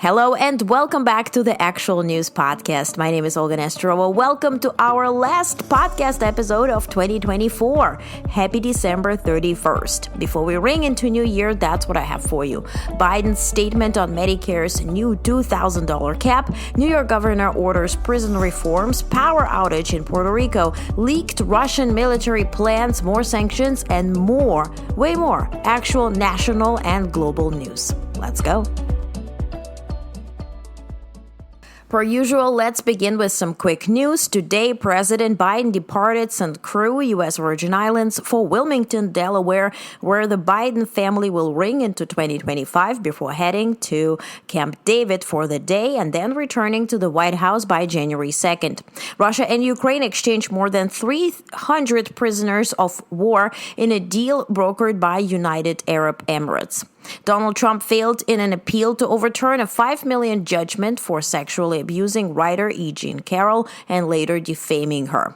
Hello and welcome back to the Actual News Podcast. My name is Onest. Welcome to our last podcast episode of 2024. Happy December 31st. Before we ring into New Year, that's what I have for you. Biden's statement on Medicare's new $2,000 cap, New York governor orders prison reforms, power outage in Puerto Rico, leaked Russian military plans, more sanctions, and more, way more, actual national and global news. Let's go. Per usual, let's begin with some quick news. Today, President Biden departed St. Croix, U.S. Virgin Islands, for Wilmington, Delaware, where the Biden family will ring into 2025 before heading to Camp David for the day and then returning to the White House by January 2nd. Russia and Ukraine exchanged more than 300 prisoners of war in a deal brokered by United Arab Emirates. Donald Trump failed in an appeal to overturn a $5 million judgment for sexually abusing writer E. Jean Carroll and later defaming her.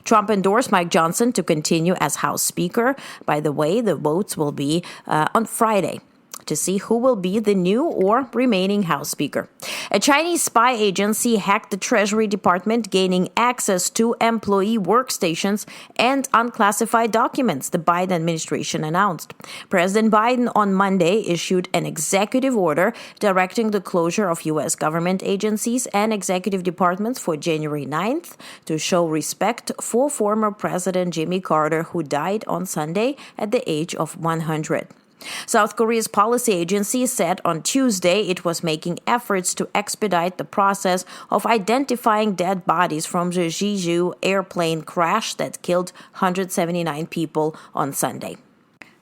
Trump endorsed Mike Johnson to continue as House Speaker. By the way, the votes will be on Friday to see who will be the new or remaining House Speaker. A Chinese spy agency hacked the Treasury Department, gaining access to employee workstations and unclassified documents, the Biden administration announced. President Biden on Monday issued an executive order directing the closure of U.S. government agencies and executive departments for January 9th to show respect for former President Jimmy Carter, who died on Sunday at the age of 100. South Korea's policy agency said on Tuesday it was making efforts to expedite the process of identifying dead bodies from the Jeju airplane crash that killed 179 people on Sunday.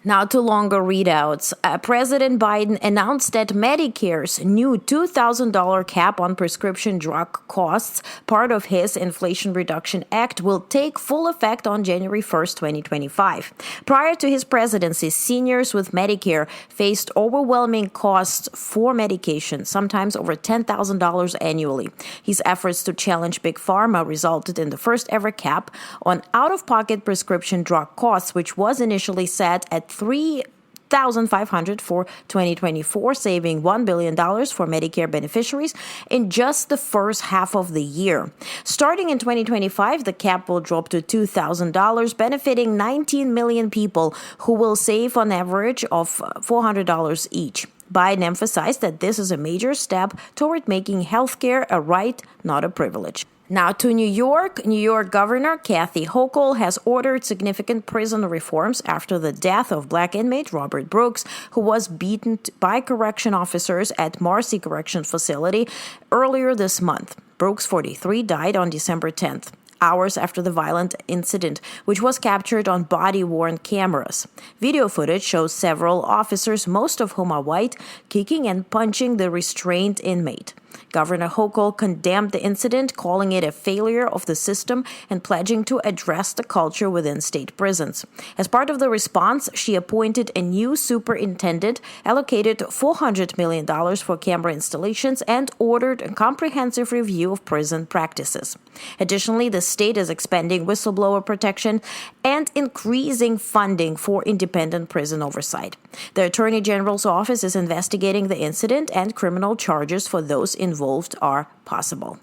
Now to longer readouts. President Biden announced that Medicare's new $2,000 cap on prescription drug costs, part of his Inflation Reduction Act, will take full effect on January 1st, 2025. Prior to his presidency, seniors with Medicare faced overwhelming costs for medication, sometimes over $10,000 annually. His efforts to challenge Big Pharma resulted in the first ever cap on out-of-pocket prescription drug costs, which was initially set at $3,500 for 2024, saving $1 billion for Medicare beneficiaries in just the first half of the year. Starting in 2025, the cap will drop to $2,000, benefiting 19 million people who will save on average of $400 each. Biden emphasized that this is a major step toward making healthcare a right, not a privilege. Now to New York. New York Governor Kathy Hochul has ordered significant prison reforms after the death of black inmate Robert Brooks, who was beaten by correction officers at Marcy Correction Facility earlier this month. Brooks, 43, died on December 10th. Hours after the violent incident, which was captured on body-worn cameras. Video footage shows several officers, most of whom are white, kicking and punching the restrained inmate. Governor Hochul condemned the incident, calling it a failure of the system and pledging to address the culture within state prisons. As part of the response, she appointed a new superintendent, allocated $400 million for camera installations, and ordered a comprehensive review of prison practices. Additionally, the state is expanding whistleblower protection and increasing funding for independent prison oversight. The Attorney General's office is investigating the incident, and criminal charges for those involved are possible.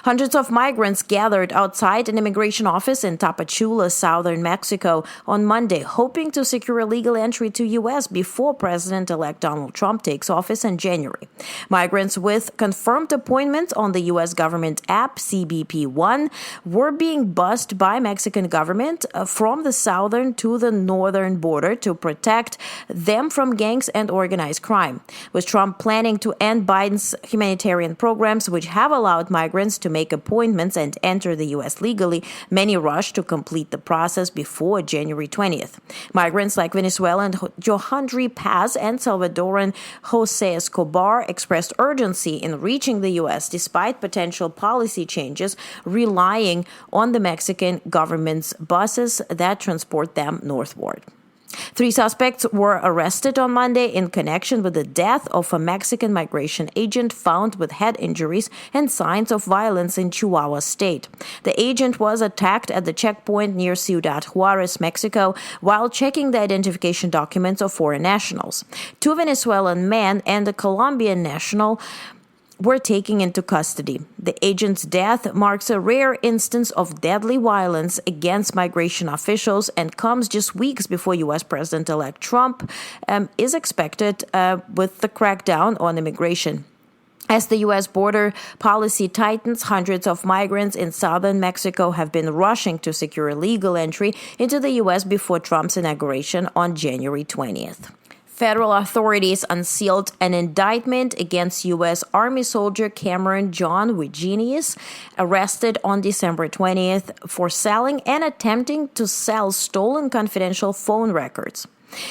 Hundreds of migrants gathered outside an immigration office in Tapachula, southern Mexico, on Monday, hoping to secure legal entry to U.S. before President-elect Donald Trump takes office in January. Migrants with confirmed appointments on the U.S. government app CBP One were being bused by Mexican government from the southern to the northern border to protect them from gangs and organized crime. With Trump planning to end Biden's humanitarian programs, which have allowed migrants to make appointments and enter the U.S. legally, many rushed to complete the process before January 20th. Migrants like Venezuelan Johandri Paz and Salvadoran Jose Escobar expressed urgency in reaching the U.S. despite potential policy changes, relying on the Mexican government's buses that transport them northward. 3 suspects were arrested on Monday in connection with the death of a Mexican migration agent found with head injuries and signs of violence in Chihuahua State. The agent was attacked at the checkpoint near Ciudad Juarez, Mexico, while checking the identification documents of foreign nationals. 2 Venezuelan men and a Colombian national were taken into custody. The agent's death marks a rare instance of deadly violence against migration officials and comes just weeks before U.S. President-elect Trump is expected with the crackdown on immigration. As the U.S. border policy tightens, hundreds of migrants in southern Mexico have been rushing to secure legal entry into the U.S. before Trump's inauguration on January 20th. Federal authorities unsealed an indictment against U.S. Army soldier Cameron John Wigenius, arrested on December 20th for selling and attempting to sell stolen confidential phone records.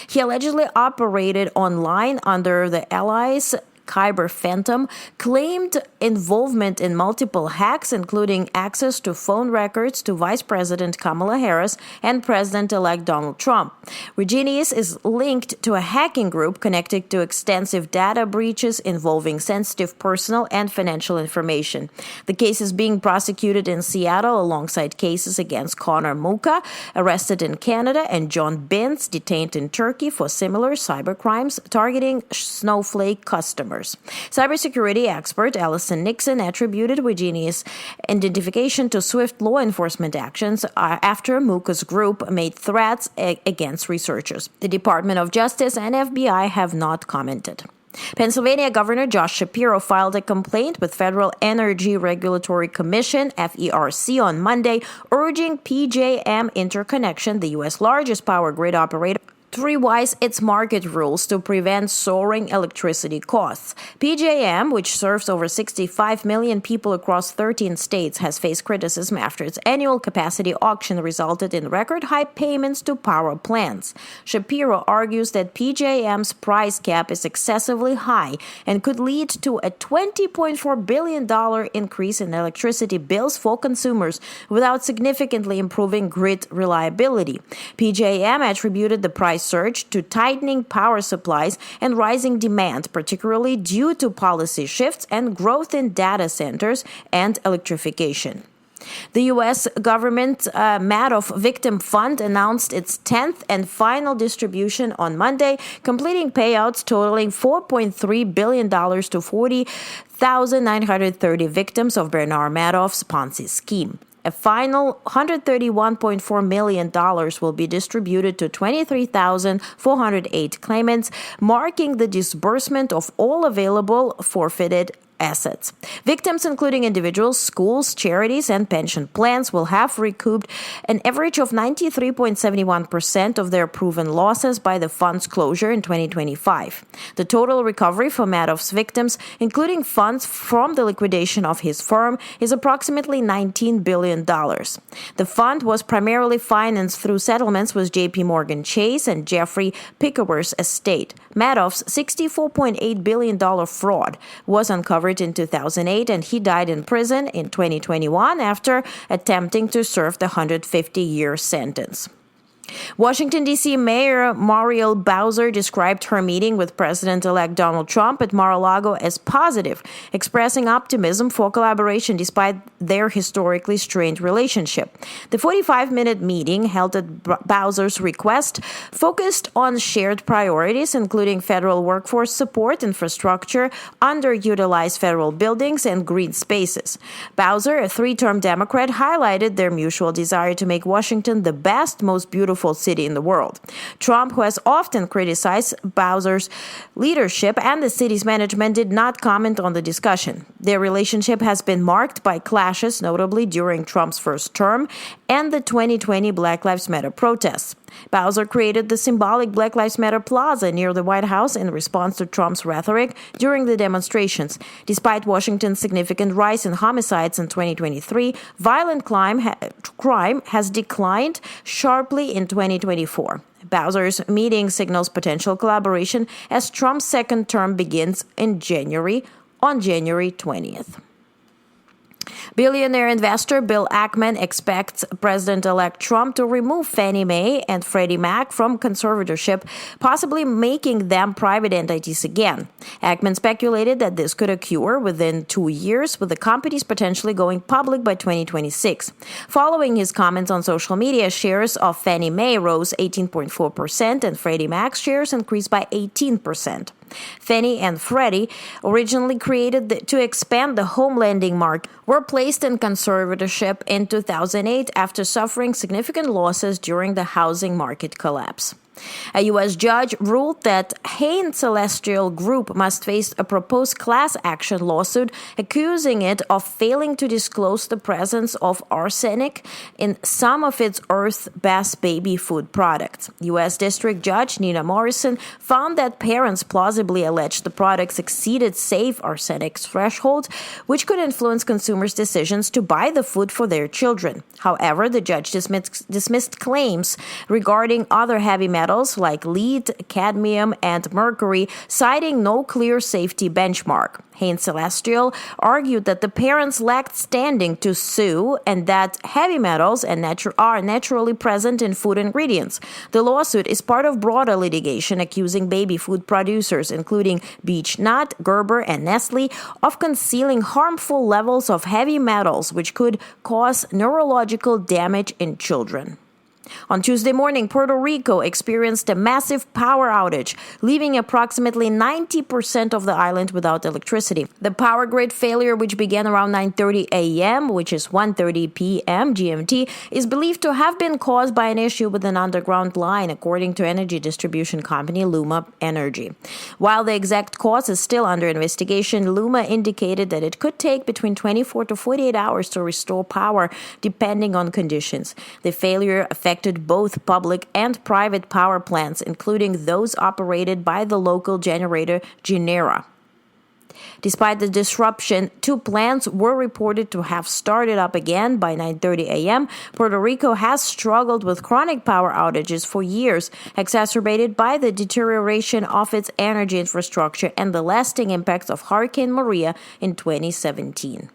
He allegedly operated online under the alias Kyber Phantom, claimed involvement in multiple hacks, including access to phone records to Vice President Kamala Harris and President-elect Donald Trump. Wigenius is linked to a hacking group connected to extensive data breaches involving sensitive personal and financial information. The case is being prosecuted in Seattle alongside cases against Connor Muka, arrested in Canada, and John Binns, detained in Turkey for similar cybercrimes targeting Snowflake customers. Cybersecurity expert Allison Nixon attributed Wigenius' identification to swift law enforcement actions after Muka's group made threats against researchers. The Department of Justice and FBI have not commented. Pennsylvania Governor Josh Shapiro filed a complaint with Federal Energy Regulatory Commission, FERC, on Monday, urging PJM Interconnection, the U.S. largest power grid operator, to revise its market rules to prevent soaring electricity costs. PJM, which serves over 65 million people across 13 states, has faced criticism after its annual capacity auction resulted in record-high payments to power plants. Shapiro argues that PJM's price cap is excessively high and could lead to a $20.4 billion increase in electricity bills for consumers without significantly improving grid reliability. PJM attributed the price surge to tightening power supplies and rising demand, particularly due to policy shifts and growth in data centers and electrification. The U.S. government Madoff Victim Fund announced its 10th and final distribution on Monday, completing payouts totaling $4.3 billion to 40,930 victims of Bernard Madoff's Ponzi scheme. A final $131.4 million will be distributed to 23,408 claimants, marking the disbursement of all available forfeited assets. Victims, including individuals, schools, charities, and pension plans, will have recouped an average of 93.71% of their proven losses by the fund's closure in 2025. The total recovery for Madoff's victims, including funds from the liquidation of his firm, is approximately $19 billion. The fund was primarily financed through settlements with J.P. Morgan Chase and Jeffrey Pickewer's estate. Madoff's $64.8 billion fraud was uncovered in 2008, and he died in prison in 2021 after attempting to serve the 150-year sentence. Washington, D.C. Mayor Muriel Bowser described her meeting with President-elect Donald Trump at Mar-a-Lago as positive, expressing optimism for collaboration despite their historically strained relationship. The 45-minute meeting, held at Bowser's request, focused on shared priorities, including federal workforce support, infrastructure, underutilized federal buildings, and green spaces. Bowser, a 3-term Democrat, highlighted their mutual desire to make Washington the best, most beautiful city in the world. Trump, who has often criticized Bowser's leadership and the city's management, did not comment on the discussion. Their relationship has been marked by clashes, notably during Trump's first term and the 2020 Black Lives Matter protests. Bowser created the symbolic Black Lives Matter Plaza near the White House in response to Trump's rhetoric during the demonstrations. Despite Washington's significant rise in homicides in 2023, violent crime has declined sharply in 2024. Bowser's meeting signals potential collaboration as Trump's second term begins on January 20th. Billionaire investor Bill Ackman expects President-elect Trump to remove Fannie Mae and Freddie Mac from conservatorship, possibly making them private entities again. Ackman speculated that this could occur within 2 years, with the companies potentially going public by 2026. Following his comments on social media, shares of Fannie Mae rose 18.4% and Freddie Mac's shares increased by 18%. Fannie and Freddie, originally created to expand the home lending market, were placed in conservatorship in 2008 after suffering significant losses during the housing market collapse. A U.S. judge ruled that Hain Celestial Group must face a proposed class action lawsuit accusing it of failing to disclose the presence of arsenic in some of its Earth's Best baby food products. U.S. District Judge Nina Morrison found that parents plausibly alleged the products exceeded safe arsenic thresholds, which could influence consumers' decisions to buy the food for their children. However, the judge dismissed claims regarding other heavy metals like lead, cadmium, and mercury, citing no clear safety benchmark. Hain Celestial argued that the parents lacked standing to sue and that heavy metals are naturally present in food ingredients. The lawsuit is part of broader litigation accusing baby food producers, including Beech-Nut, Gerber, and Nestle, of concealing harmful levels of heavy metals which could cause neurological damage in children. On Tuesday morning, Puerto Rico experienced a massive power outage, leaving approximately 90% of the island without electricity. The power grid failure, which began around 9:30 a.m., which is 1:30 p.m. GMT, is believed to have been caused by an issue with an underground line, according to energy distribution company Luma Energy. While the exact cause is still under investigation, Luma indicated that it could take between 24 to 48 hours to restore power, depending on conditions. The failure affected both public and private power plants, including those operated by the local generator Genera. Despite the disruption, 2 plants were reported to have started up again by 9:30 a.m. Puerto Rico has struggled with chronic power outages for years, exacerbated by the deterioration of its energy infrastructure and the lasting impacts of Hurricane Maria in 2017.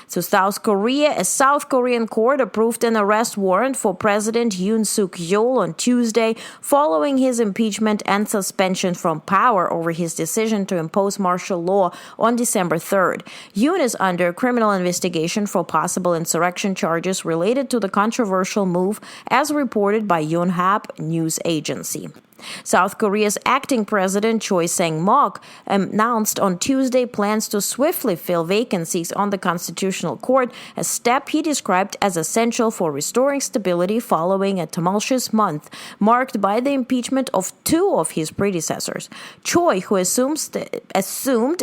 So a South Korean court approved an arrest warrant for President Yoon Suk-yeol on Tuesday, following his impeachment and suspension from power over his decision to impose martial law on December 3rd. Yoon is under criminal investigation for possible insurrection charges related to the controversial move, as reported by Yonhap news agency. South Korea's acting president Choi Sang-mok announced on Tuesday plans to swiftly fill vacancies on the Constitutional Court, a step he described as essential for restoring stability following a tumultuous month marked by the impeachment of 2 of his predecessors. Choi, who assumed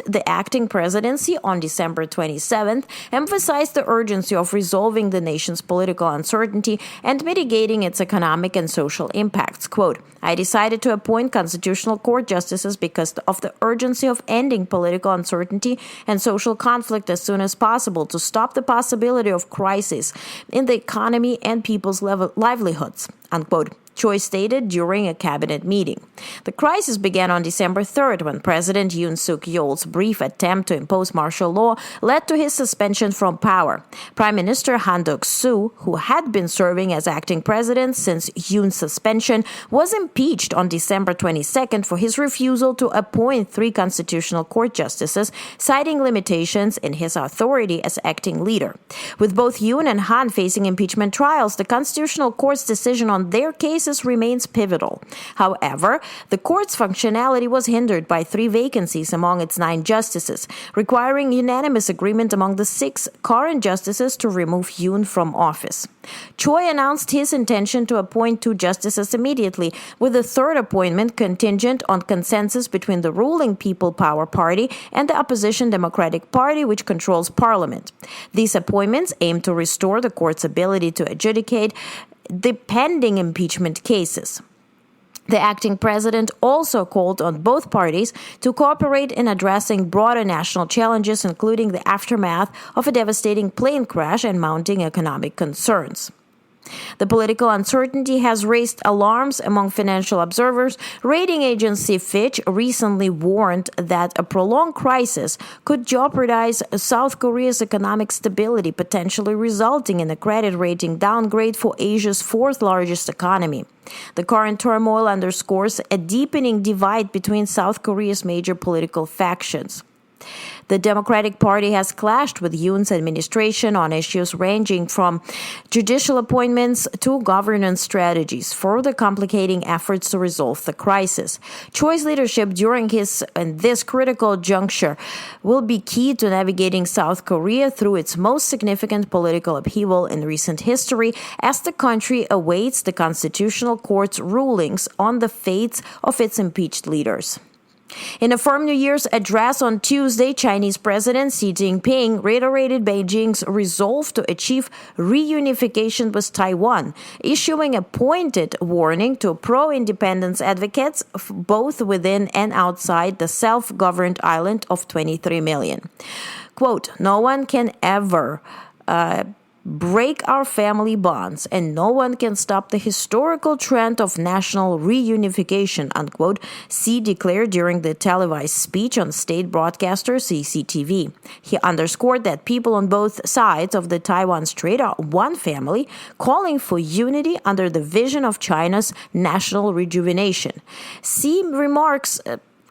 the acting presidency on December 27th, emphasized the urgency of resolving the nation's political uncertainty and mitigating its economic and social impacts. Quote, "I decided to appoint Constitutional Court justices because of the urgency of ending political uncertainty and social conflict as soon as possible to stop the possibility of crisis in the economy and people's livelihoods," unquote. Choi stated during a cabinet meeting. The crisis began on December 3rd when President Yoon Suk-yeol's brief attempt to impose martial law led to his suspension from power. Prime Minister Han Duck-soo, who had been serving as acting president since Yoon's suspension, was impeached on December 22nd for his refusal to appoint 3 Constitutional Court justices, citing limitations in his authority as acting leader. With both Yoon and Han facing impeachment trials, the Constitutional Court's decision on their cases remains pivotal. However, the court's functionality was hindered by 3 vacancies among its 9 justices, requiring unanimous agreement among the 6 current justices to remove Yoon from office. Choi announced his intention to appoint 2 justices immediately, with a 3rd appointment contingent on consensus between the ruling People Power Party and the opposition Democratic Party, which controls parliament. These appointments aim to restore the court's ability to adjudicate the pending impeachment cases. The acting president also called on both parties to cooperate in addressing broader national challenges, including the aftermath of a devastating plane crash and mounting economic concerns. The political uncertainty has raised alarms among financial observers. Rating agency Fitch recently warned that a prolonged crisis could jeopardize South Korea's economic stability, potentially resulting in a credit rating downgrade for Asia's fourth largest economy. The current turmoil underscores a deepening divide between South Korea's major political factions. The Democratic Party has clashed with Yoon's administration on issues ranging from judicial appointments to governance strategies, further complicating efforts to resolve the crisis. Choi's leadership during this critical juncture will be key to navigating South Korea through its most significant political upheaval in recent history as the country awaits the Constitutional Court's rulings on the fates of its impeached leaders. In a firm New Year's address on Tuesday, Chinese President Xi Jinping reiterated Beijing's resolve to achieve reunification with Taiwan, issuing a pointed warning to pro-independence advocates both within and outside the self-governed island of 23 million. Quote, "No one can ever break our family bonds, and no one can stop the historical trend of national reunification," unquote, Xi declared during the televised speech on state broadcaster CCTV. He underscored that people on both sides of the Taiwan Strait are one family, calling for unity under the vision of China's national rejuvenation. Xi remarks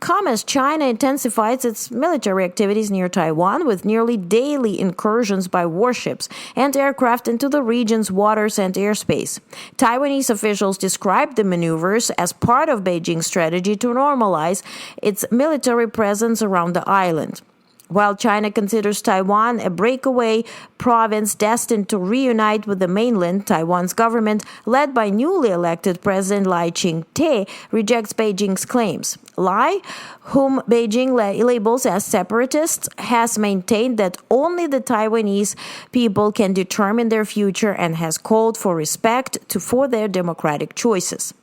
come as China intensifies its military activities near Taiwan with nearly daily incursions by warships and aircraft into the region's waters and airspace. Taiwanese officials described the maneuvers as part of Beijing's strategy to normalize its military presence around the island. While China considers Taiwan a breakaway province destined to reunite with the mainland, Taiwan's government, led by newly elected President Lai Ching-te, rejects Beijing's claims. Lai, whom Beijing labels as separatists, has maintained that only the Taiwanese people can determine their future and has called for respect for their democratic choices.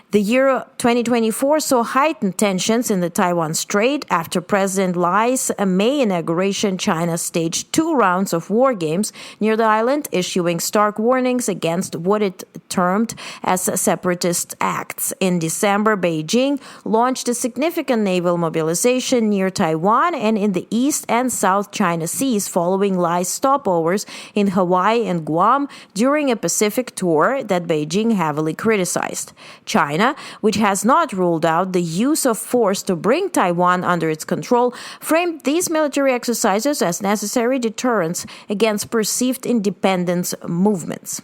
The year 2024 saw heightened tensions in the Taiwan Strait after President Lai's May inauguration. China staged 2 rounds of war games near the island, issuing stark warnings against what it termed as separatist acts. In December, Beijing launched a significant naval mobilization near Taiwan and in the East and South China Seas following Lai's stopovers in Hawaii and Guam during a Pacific tour that Beijing heavily criticized. China, which has not ruled out the use of force to bring Taiwan under its control, framed these military exercises as necessary deterrents against perceived independence movements.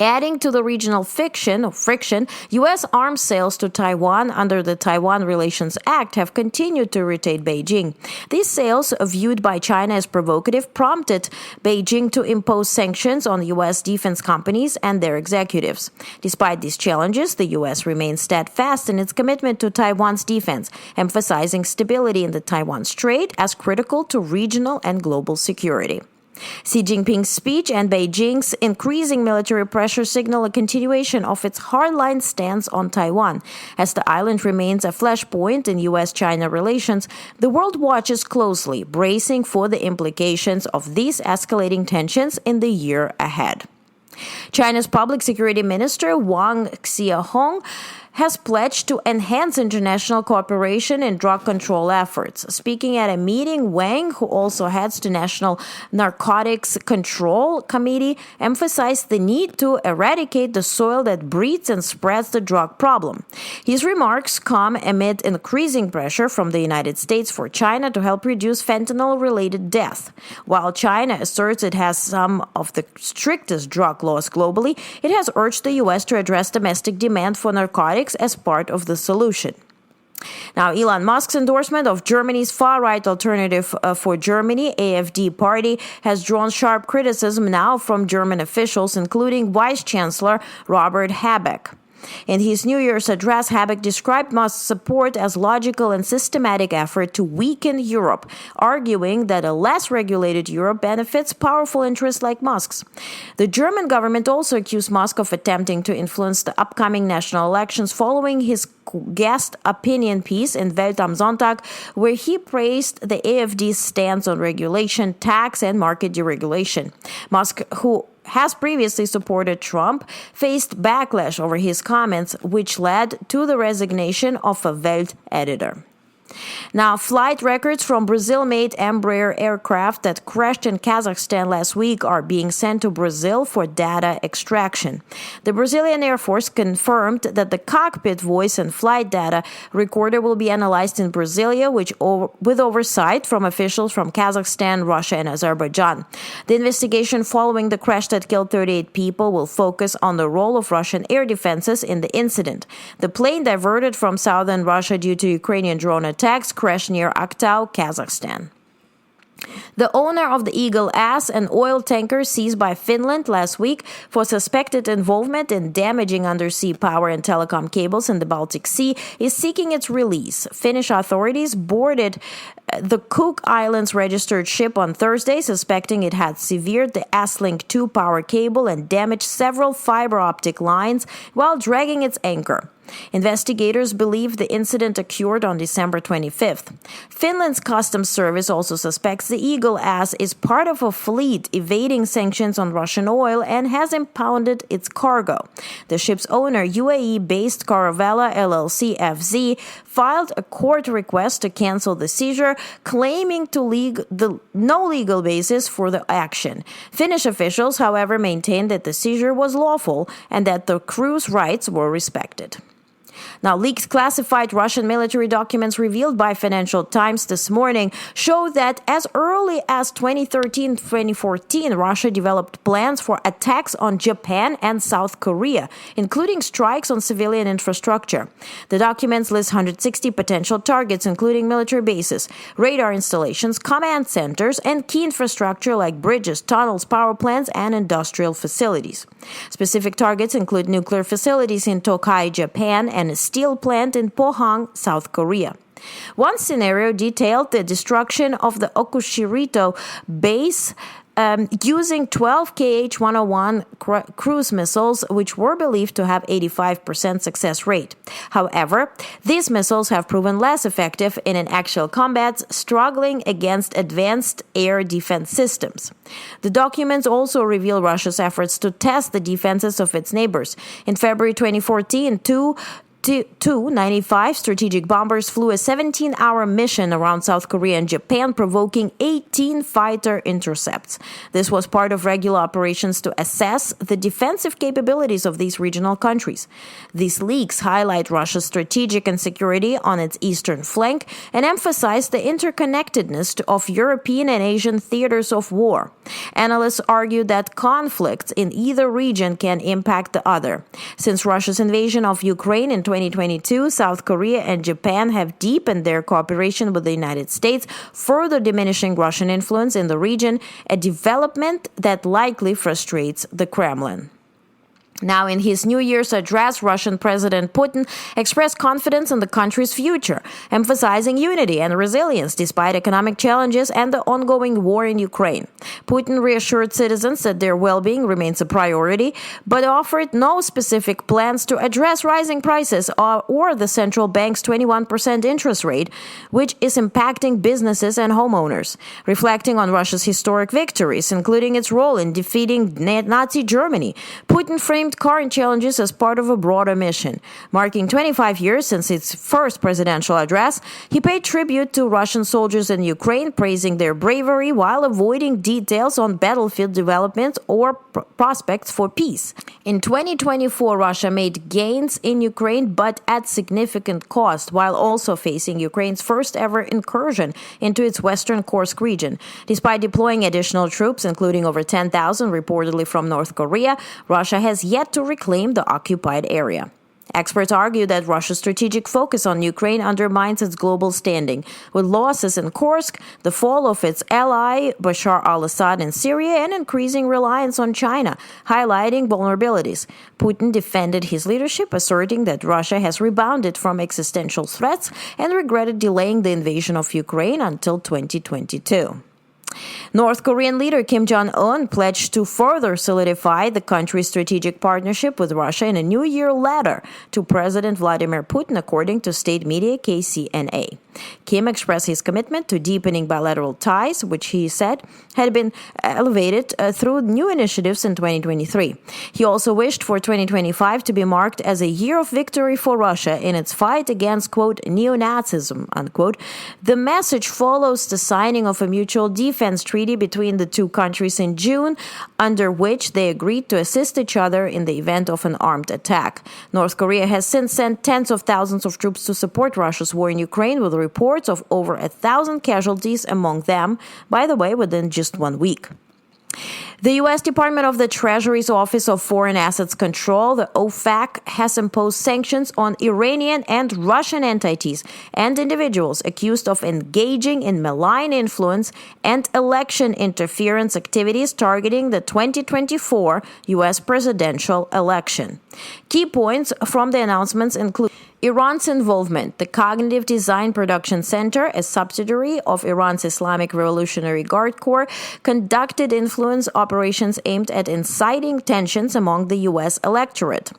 Adding to the regional friction, U.S. arms sales to Taiwan under the Taiwan Relations Act have continued to irritate Beijing. These sales, viewed by China as provocative, prompted Beijing to impose sanctions on U.S. defense companies and their executives. Despite these challenges, the U.S. remains steadfast in its commitment to Taiwan's defense, emphasizing stability in the Taiwan Strait as critical to regional and global security. Xi Jinping's speech and Beijing's increasing military pressure signal a continuation of its hardline stance on Taiwan. As the island remains a flashpoint in U.S.-China relations, the world watches closely, bracing for the implications of these escalating tensions in the year ahead. China's Public Security Minister Wang Xiaohong has pledged to enhance international cooperation in drug control efforts. Speaking at a meeting, Wang, who also heads the National Narcotics Control Committee, emphasized the need to eradicate the soil that breeds and spreads the drug problem. His remarks come amid increasing pressure from the United States for China to help reduce fentanyl-related death. While China asserts it has some of the strictest drug laws globally, it has urged the U.S. to address domestic demand for narcotics as part of the solution. Now, Elon Musk's endorsement of Germany's far-right Alternative for Germany, AfD party, has drawn sharp criticism now from German officials, including Vice Chancellor Robert Habeck. In his New Year's address, Habeck described Musk's support as logical and systematic effort to weaken Europe, arguing that a less regulated Europe benefits powerful interests like Musk's. The German government also accused Musk of attempting to influence the upcoming national elections following his guest opinion piece in Welt am Sonntag, where he praised the AfD's stance on regulation, tax, and market deregulation. Musk, who has previously supported Trump, faced backlash over his comments, which led to the resignation of a Welt editor. Now, flight records from Brazil-made Embraer aircraft that crashed in Kazakhstan last week are being sent to Brazil for data extraction. The Brazilian Air Force confirmed that the cockpit voice and flight data recorder will be analyzed in Brasilia, with oversight from officials from Kazakhstan, Russia, and Azerbaijan. The investigation following the crash that killed 38 people will focus on the role of Russian air defenses in the incident. The plane diverted from southern Russia due to Ukrainian drone attacks crashed near Aktau, Kazakhstan. The owner of the Eagle Ass, an oil tanker seized by Finland last week for suspected involvement in damaging undersea power and telecom cables in the Baltic Sea, is seeking its release. Finnish authorities boarded the Cook Islands registered ship on Thursday, suspecting it had severed the S-Link 2 power cable and damaged several fiber optic lines while dragging its anchor. Investigators believe the incident occurred on December 25th. Finland's customs service also suspects the Eagle Ass is part of a fleet evading sanctions on Russian oil and has impounded its cargo. The ship's owner, UAE-based Caravella LLC FZ, filed a court request to cancel the seizure, claiming no legal basis for the action. Finnish officials, however, maintained that the seizure was lawful and that the crew's rights were respected. Now, leaked classified Russian military documents revealed by Financial Times this morning show that as early as 2013-2014, Russia developed plans for attacks on Japan and South Korea, including strikes on civilian infrastructure. The documents list 160 potential targets, including military bases, radar installations, command centers, and key infrastructure like bridges, tunnels, power plants, and industrial facilities. Specific targets include nuclear facilities in Tokai, Japan, and a steel plant in Pohang, South Korea. One scenario detailed the destruction of the Okushirito base using 12 KH-101 cruise missiles, which were believed to have 85% success rate. However, these missiles have proven less effective in actual combat, struggling against advanced air defense systems. The documents also reveal Russia's efforts to test the defenses of its neighbors. In February 2014, two 95 strategic bombers flew a 17-hour mission around South Korea and Japan, provoking 18 fighter intercepts. This was part of regular operations to assess the defensive capabilities of these regional countries. These leaks highlight Russia's strategic insecurity on its eastern flank and emphasize the interconnectedness of European and Asian theaters of war. Analysts argue that conflicts in either region can impact the other. Since Russia's invasion of Ukraine in 2022, South Korea and Japan have deepened their cooperation with the United States, further diminishing Russian influence in the region, a development that likely frustrates the Kremlin. Now, in his New Year's address, Russian President Putin expressed confidence in the country's future, emphasizing unity and resilience despite economic challenges and the ongoing war in Ukraine. Putin reassured citizens that their well-being remains a priority, but offered no specific plans to address rising prices or the central bank's 21% interest rate, which is impacting businesses and homeowners. Reflecting on Russia's historic victories, including its role in defeating Nazi Germany, Putin framed current challenges as part of a broader mission. Marking 25 years since its first presidential address, he paid tribute to Russian soldiers in Ukraine, praising their bravery while avoiding details on battlefield developments or prospects for peace. In 2024, Russia made gains in Ukraine, but at significant cost, while also facing Ukraine's first-ever incursion into its western Kursk region. Despite deploying additional troops, including over 10,000 reportedly from North Korea, Russia has yet to reclaim the occupied area. Experts argue that Russia's strategic focus on Ukraine undermines its global standing, with losses in Kursk, the fall of its ally Bashar al-Assad in Syria, and increasing reliance on China, highlighting vulnerabilities. Putin defended his leadership, asserting that Russia has rebounded from existential threats and regretted delaying the invasion of Ukraine until 2022. North Korean leader Kim Jong-un pledged to further solidify the country's strategic partnership with Russia in a New Year letter to President Vladimir Putin, according to state media KCNA. Kim expressed his commitment to deepening bilateral ties, which he said had been elevated through new initiatives in 2023. He also wished for 2025 to be marked as a year of victory for Russia in its fight against, quote, neo-Nazism, unquote. The message follows the signing of a mutual defense treaty between the two countries in June, under which they agreed to assist each other in the event of an armed attack. North Korea has since sent tens of thousands of troops to support Russia's war in Ukraine, with reports of over 1,000 casualties among them, by the way, within just 1 week. The U.S. Department of the Treasury's Office of Foreign Assets Control, the OFAC, has imposed sanctions on Iranian and Russian entities and individuals accused of engaging in malign influence and election interference activities targeting the 2024 U.S. presidential election. Key points from the announcements include Iran's involvement. The Cognitive Design Production Center, a subsidiary of Iran's Islamic Revolutionary Guard Corps, conducted influence operations aimed at inciting tensions among the U.S. electorate.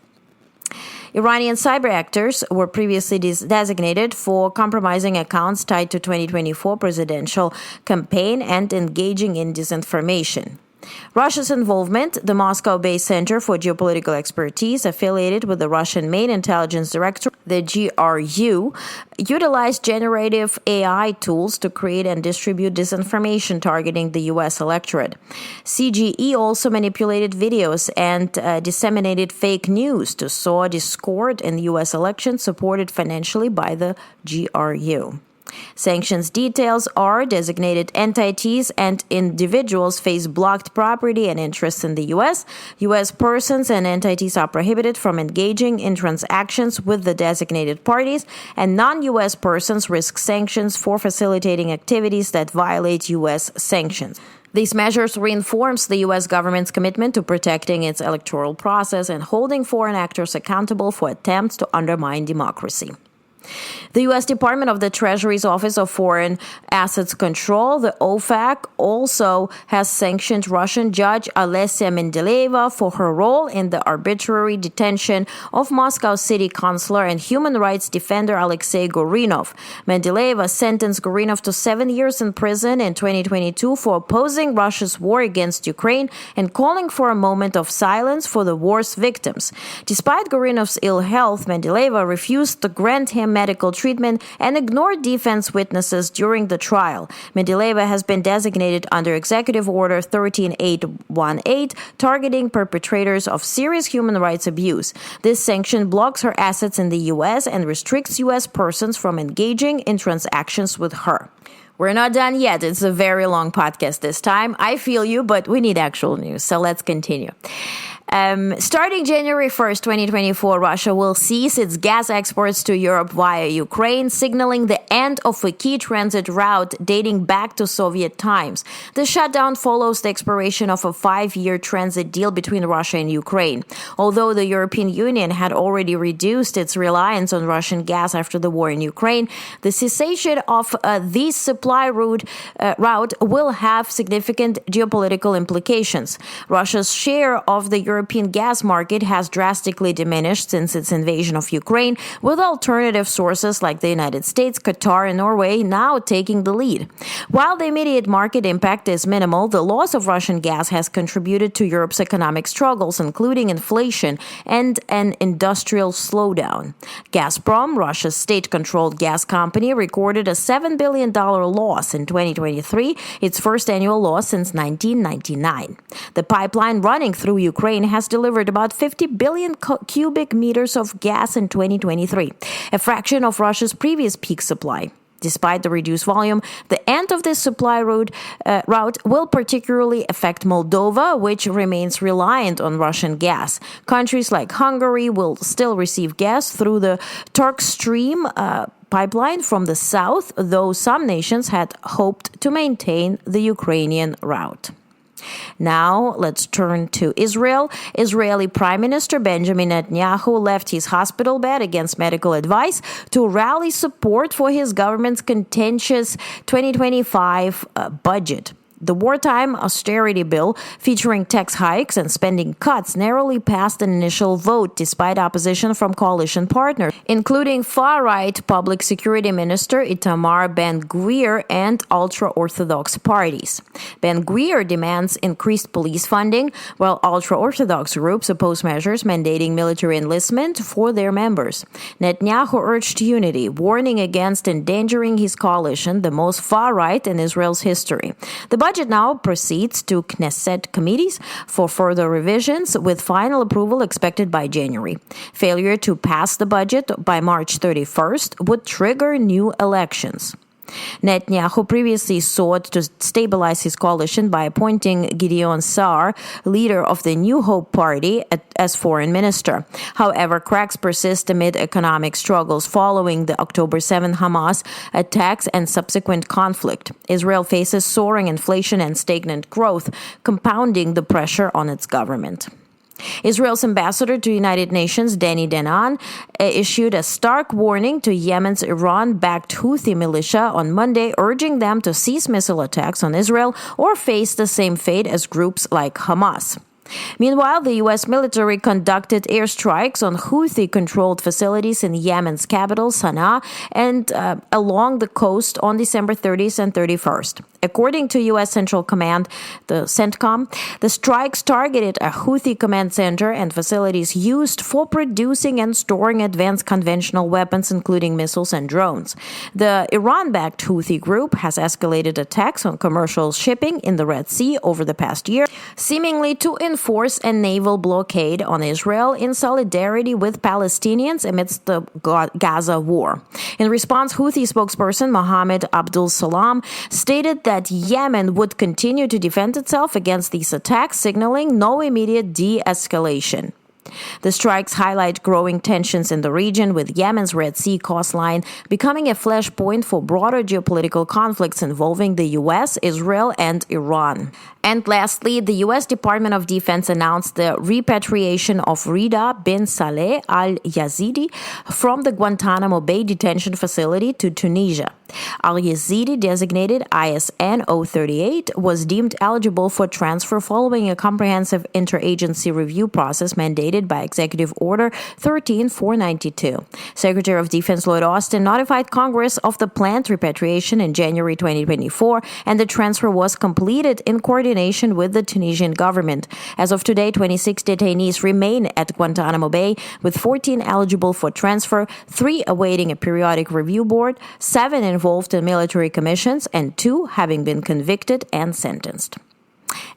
Iranian cyber actors were previously designated for compromising accounts tied to 2024 presidential campaign and engaging in disinformation. Russia's involvement. The Moscow-based Center for Geopolitical Expertise, affiliated with the Russian Main Intelligence Directorate, the GRU, utilized generative AI tools to create and distribute disinformation targeting the U.S. electorate. CGE also manipulated videos and disseminated fake news to sow discord in the U.S. election, supported financially by the GRU. Sanctions details are designated entities and individuals face blocked property and interests in the U.S. U.S. persons and entities are prohibited from engaging in transactions with the designated parties, and non-U.S. persons risk sanctions for facilitating activities that violate U.S. sanctions. These measures reinforce the U.S. government's commitment to protecting its electoral process and holding foreign actors accountable for attempts to undermine democracy. The U.S. Department of the Treasury's Office of Foreign Assets Control, the OFAC, also has sanctioned Russian judge Alessia Mendeleva for her role in the arbitrary detention of Moscow city councilor and human rights defender Alexei Gorinov. Mendeleva sentenced Gorinov to 7 years in prison in 2022 for opposing Russia's war against Ukraine and calling for a moment of silence for the war's victims. Despite Gorinov's ill health, Mendeleva refused to grant him medical treatment and ignored defense witnesses during the trial. Mendeleva has been designated under Executive Order 13818, targeting perpetrators of serious human rights abuse. This sanction blocks her assets in the U.S. and restricts U.S. persons from engaging in transactions with her. We're not done yet. It's a very long podcast this time. I feel you, but we need actual news, so let's continue. Starting January 1st, 2024, Russia will cease its gas exports to Europe via Ukraine, signaling the end of a key transit route dating back to Soviet times. The shutdown follows the expiration of a 5-year transit deal between Russia and Ukraine. Although the European Union had already reduced its reliance on Russian gas after the war in Ukraine, the cessation of this supply route will have significant geopolitical implications. Russia's share of the European gas market has drastically diminished since its invasion of Ukraine, with alternative sources like the United States, Qatar, and Norway now taking the lead. While the immediate market impact is minimal, the loss of Russian gas has contributed to Europe's economic struggles, including inflation and an industrial slowdown. Gazprom, Russia's state-controlled gas company, recorded a $7 billion loss in 2023, its first annual loss since 1999. The pipeline running through Ukraine has delivered about 50 billion cubic meters of gas in 2023, a fraction of Russia's previous peak supply. Despite the reduced volume, the end of this supply route will particularly affect Moldova, which remains reliant on Russian gas. Countries like Hungary will still receive gas through the Turk Stream pipeline from the south, though some nations had hoped to maintain the Ukrainian route. Now, let's turn to Israel. Israeli Prime Minister Benjamin Netanyahu left his hospital bed against medical advice to rally support for his government's contentious 2025 budget. The wartime austerity bill, featuring tax hikes and spending cuts, narrowly passed an initial vote despite opposition from coalition partners, including far-right Public Security Minister Itamar Ben-Gvir and ultra-Orthodox parties. Ben-Gvir demands increased police funding, while ultra-Orthodox groups oppose measures mandating military enlistment for their members. Netanyahu urged unity, warning against endangering his coalition, the most far-right in Israel's history. The budget now proceeds to Knesset committees for further revisions, with final approval expected by January. Failure to pass the budget by March 31st would trigger new elections. Netanyahu previously sought to stabilize his coalition by appointing Gideon Sa'ar, leader of the New Hope party, as foreign minister. However, cracks persist amid economic struggles following the October 7 Hamas attacks and subsequent conflict. Israel faces soaring inflation and stagnant growth, compounding the pressure on its government. Israel's ambassador to United Nations, Danny Danon, issued a stark warning to Yemen's Iran-backed Houthi militia on Monday, urging them to cease missile attacks on Israel or face the same fate as groups like Hamas. Meanwhile, the U.S. military conducted airstrikes on Houthi-controlled facilities in Yemen's capital, Sana'a, and along the coast on December 30th and 31st. According to U.S. Central Command, the CENTCOM, the strikes targeted a Houthi command center and facilities used for producing and storing advanced conventional weapons, including missiles and drones. The Iran-backed Houthi group has escalated attacks on commercial shipping in the Red Sea over the past year, seemingly to enforce a naval blockade on Israel in solidarity with Palestinians amidst the Gaza war. In response, Houthi spokesperson Mohammed Abdul Salam stated that Yemen would continue to defend itself against these attacks, signaling no immediate de-escalation. The strikes highlight growing tensions in the region, with Yemen's Red Sea coastline becoming a flashpoint for broader geopolitical conflicts involving the U.S., Israel, and Iran. And lastly, the U.S. Department of Defense announced the repatriation of Rida bin Saleh al-Yazidi from the Guantanamo Bay detention facility to Tunisia. Al-Yazidi, designated ISN 038, was deemed eligible for transfer following a comprehensive interagency review process mandated by Executive Order 13492. Secretary of Defense Lloyd Austin notified Congress of the planned repatriation in January 2024, and the transfer was completed in coordination with the Tunisian government. As of today, 26 detainees remain at Guantanamo Bay, with 14 eligible for transfer, 3 awaiting a periodic review board, 7 involved in military commissions, and 2 having been convicted and sentenced.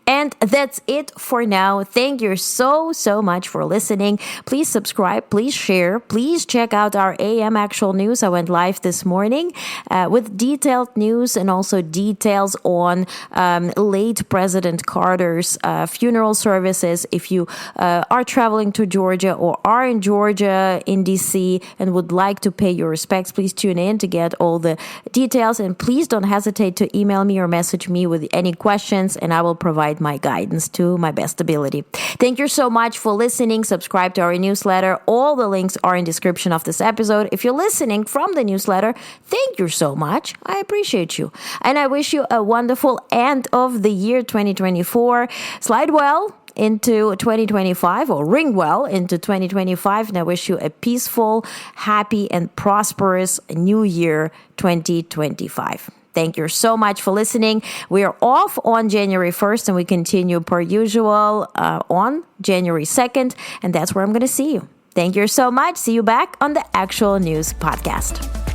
And that's it for now. Thank you so much for listening. Please subscribe, please share, please check out our AM Actual News. I went live this morning with detailed news and also details on late President Carter's funeral services. If you are traveling to Georgia or are in Georgia, in D.C., and would like to pay your respects, please tune in to get all the details. And please don't hesitate to email me or message me with any questions, and I will provide my guidance to my best ability. Thank you so much for listening. Subscribe to our newsletter. All the links are in description of this episode. If you're listening from the newsletter, thank you so much. I appreciate you. And I wish you a wonderful end of the year 2024. Slide well into 2025, or ring well into 2025. And I wish you a peaceful, happy, and prosperous new year 2025. Thank you so much for listening. We are off on January 1st, and we continue per usual on January 2nd, and that's where I'm going to see you. Thank you so much. See you back on the Actual News Podcast.